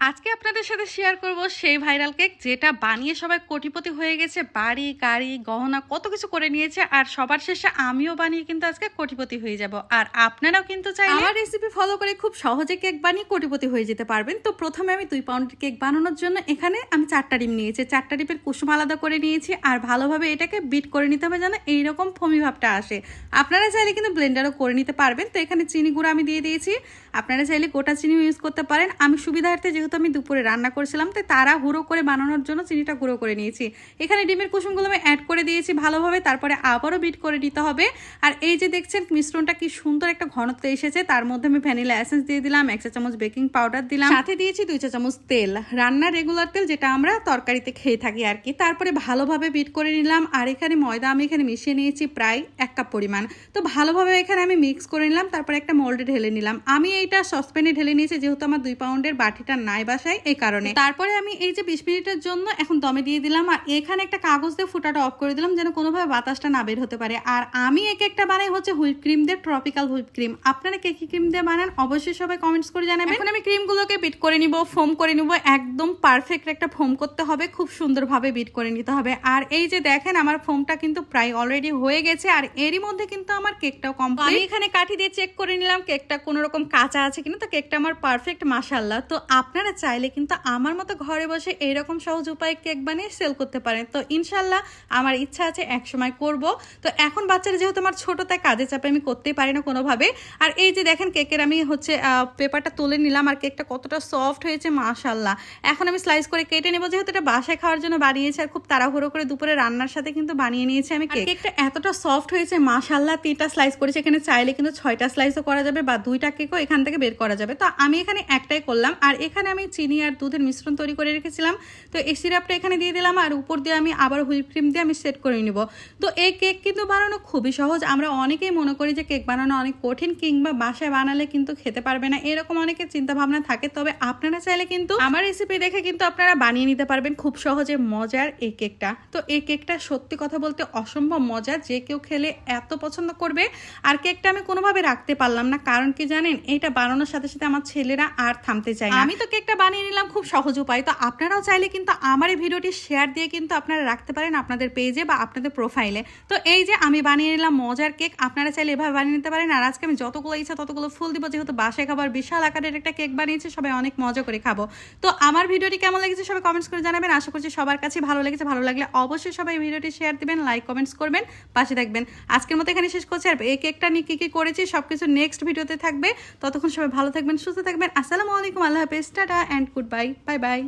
আজকে আপনাদের সাথে শেয়ার করব সেই ভাইরাল কেক যেটা বানিয়ে সবাই কোটিপতি হয়ে গেছে, বাড়ি গাড়ি গহনা কত কিছু করে নিয়েছে। আর সবার শেষে আমিও বানিয়ে কিন্তু আজকে কোটিপতি হয়ে যাব। আর আপনারাও কিন্তু চাইলে আমার রেসিপি ফলো করে খুব সহজে কেক বানিয়ে কোটিপতি হয়ে যেতে পারবেন। তো প্রথমে আমি 2 পাউন্ডের কেক বানানোর জন্য এখানে আমি 4টা ডিম নিয়েছি। 4টা ডিমের কুসুম আলাদা করে নিয়েছি আর ভালোভাবে এটাকে বিট করে নিতে হবে যেন এইরকম ফমি ভাবটা আসে। আপনারা চাইলে কিন্তু ব্লেন্ডারও করে নিতে পারবেন। তো এখানে চিনি গুঁড়ো আমি দিয়ে দিয়েছি, আপনারা চাইলে গোটা চিনি ইউজ করতে পারেন। আমি সুবিধার্থে যেহেতু আমি দুপুরে রান্না করেছিলাম তাই তারা গুঁড়ো করে বানানোর জন্য চিনিটা গুঁড়ো করে নিয়েছি। এখানে ডিমের কুসুমগুলো আমি অ্যাড করে দিয়েছি ভালোভাবে, তারপরে আবারও বিট করে দিতে হবে। আর এই যে দেখছেন মিশ্রণটা কি সুন্দর একটা ঘনত্ব এসেছে, তার মধ্যে আমি ভ্যানিলা এসেন্স দিয়ে দিলাম, 1 চা চামচ বেকিং পাউডার দিলাম, সাথে দিয়েছি 2 চা চামচ তেল, রান্নার রেগুলার তেল যেটা আমরা তরকারিতে খেয়ে থাকি আর কি। তারপরে ভালোভাবে বিট করে নিলাম। আর এখানে ময়দা আমি এখানে মিশিয়ে নিয়েছি প্রায় 1 কাপ পরিমাণ। তো ভালোভাবে এখানে আমি মিক্স করে নিলাম, তারপরে একটা মোল্ডে ঢেলে নিলাম। আমি এইটা সসপ্যানে ঢেলে নিয়েছি যেহেতু আমার 2 পাউন্ডের বাটিটা নাই বাসায়, এই কারণে। তারপরে আমি এই যে 20 মিনিটের জন্য এখন দমে দিয়ে দিলাম। আর এখানে একটা কাগজ দিয়ে ফুটাটা অফ করে দিলাম যেন কোনোভাবে বাতাসটা না বের হতে পারে। আর আমি একটা বানাই হচ্ছে হুইপ ক্রিম দিয়ে, ট্রপিক্যাল হুইপ ক্রিম। আপনারা কে কি ক্রিম দিয়ে বানান অবশ্যই সবাই কমেন্টস করে জানাবেন। এখন আমি ক্রিমগুলোকে বিট করে নিব, ফোম করে নিব, একদম পারফেক্ট একটা ফোম করতে হবে, খুব সুন্দরভাবে বিট করে নিতে হবে। আর এই যে দেখেন আমার ফোমটা কিন্তু প্রায় অলরেডি হয়ে গেছে। আর এরই মধ্যে কিন্তু আমার কেকটাও কমপ্লিট। আমি এখানে কাঠি দিয়ে চেক করে নিলাম কেকটা কোনো রকম কাঁচা আছে কিনা। তো কেকটা আমার পারফেক্ট মাশাআল্লাহ। তো আপনারা চাইলে কিন্তু আমার মতো ঘরে বসে এইরকম সহজ উপায়ে কেক বানিয়ে সেল করতে পারেন। তো ইনশাল্লাহ আমার ইচ্ছা আছে এক সময় করব। তো এখন বাচ্চারা যেহেতু আমার ছোট তাই কাজে চাপে আমি করতেই পারি না কোনোভাবে। আর এই যে দেখেন কেকের আমি হচ্ছে পেপারটা তুলে নিলাম আর কেকটা কতটা সফট হয়েছে মাশাআল্লাহ। এখন আমি স্লাইস করে কেটে নেবো, যেহেতু এটা বাসায় খাওয়ার জন্য বানিয়েছি আর খুব তাড়াহুড়ো করে দুপুরে রান্নার সাথে কিন্তু বানিয়ে নিয়েছি আমি কেক। কেকটা এতটা সফট হয়েছে মাশাআল্লাহ। 3টা স্লাইস করেছি, এখানে চাইলে কিন্তু 6টা স্লাইসও করা যাবে বা 2টা কেকও এখান থেকে বের করা যাবে। তো আমি এখানে একটাই করলাম। আর এখানে আমি চিনি আর দুধের মিশ্রণ তৈরি করে রেখেছিলাম। তো এই সিরাপটা এখানে দিয়ে দিলাম আর উপর দিয়ে আমি আবার হুইপ ক্রিম দিয়ে আমি সেট করে নিব। তো এই কেক কিন্তু বানানো খুবই সহজ। আমরা অনেকেই মনে করি যে কেক বানানো অনেক কঠিন কিংবা বাসায় বানালে কিন্তু খেতে পারবে না, এরকম অনেকের চিন্তা ভাবনা থাকে। তবে আপনারা চাইলে কিন্তু আমার রেসিপি দেখে কিন্তু আপনারা বানিয়ে নিতে পারবেন খুব সহজে মজার এই কেকটা। তো এই কেকটা সত্যি কথা বলতে অসম্ভব মজা, যে কেউ খেলে এত পছন্দ করবে। আর কেকটা আমি কোনোভাবে রাখতে পারলাম না, কারণ কি জানেন, এইটা বানানোর সাথে সাথে আমার ছেলেরা আর থামতে চায় না। আমি তো কেকটা বানিয়ে নিলাম খুব সহজ উপায়। তো আপনারাও চাইলে কিন্তু আমার এই ভিডিওটি শেয়ার দিয়ে কিন্তু আপনারা রাখতে পারেন আপনাদের পেজে বা আপনাদের প্রোফাইলে। তো এই যে আমি বানিয়ে নিলাম মজার কেক, আপনারা চাইলে এভাবে বানিয়ে নিতে পারেন। আর আজকে আমি যতগুলো ইচ্ছা ততগুলো ফুল দিব, যেহেতু বাসায় খাবার বিশাল আকারের একটা কেক বানিয়েছে, সবাই অনেক মজা করে খাবো। তো আমার ভিডিওটি কেমন লেগেছে সবাই কমেন্টস করে জানাবেন। আশা করছি সবার কাছে ভালো লেগেছে। ভালো লাগলে অবশ্যই সবাই ভিডিওটি শেয়ার দিবেন, লাইক কমেন্টস করবেন, পাশে থাকবেন। আজকের মতো এখানে শেষ করছি। আর এই কেকটা নিয়ে কি কি করেছি সবকিছু নেক্সট ভিডিওতে থাকবে। ততক্ষণ সবাই ভালো থাকবেন, সুস্থ থাকবেন। আসসালামু আলাইকুম, আল্লাহ হাফেজ, tata and good bye, bye bye.